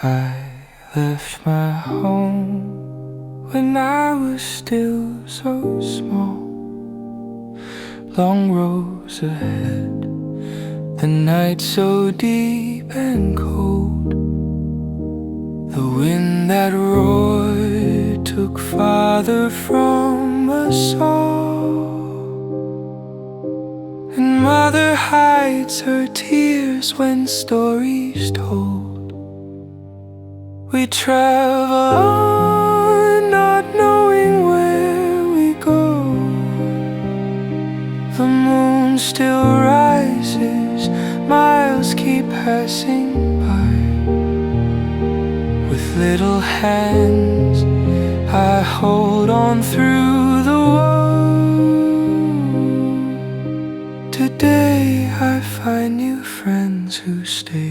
I left my home when I was still so small. Long rows ahead, the night so deep and cold. The wind that roared took farther from us all. And mother hides her tears when stories told. We travel on, not knowing where we go. The moon still rises, miles keep passing by. With little hands, I hold on through the woe. Today I find new friends who stay.